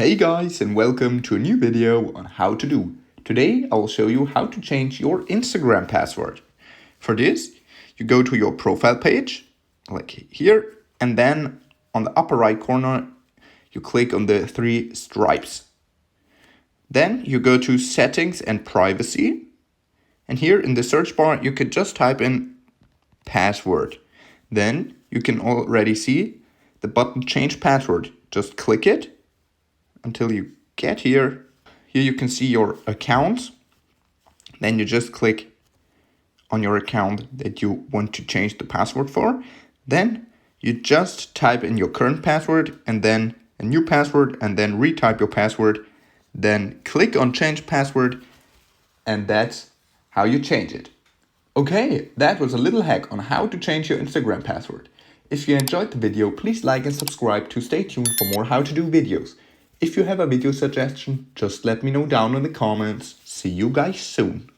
Hey guys, and welcome to a new video on how to do. Today I will show you how to change your Instagram password. For this, you go to your profile page, like here, and then on the upper right corner, you click on the three stripes. Then you go to settings and privacy, and here in the search bar, you could just type in password. Then you can already see the button change password. Just click it until you get here. Here you can see your accounts. Then you just click on your account that you want to change the password for. Then you just type in your current password and then a new password and then retype your password. Then click on change password and that's how you change it. Okay, that was a little hack on how to change your Instagram password. If you enjoyed the video, please like and subscribe to stay tuned for more how to do videos. If you have a video suggestion, just let me know down in the comments. See you guys soon.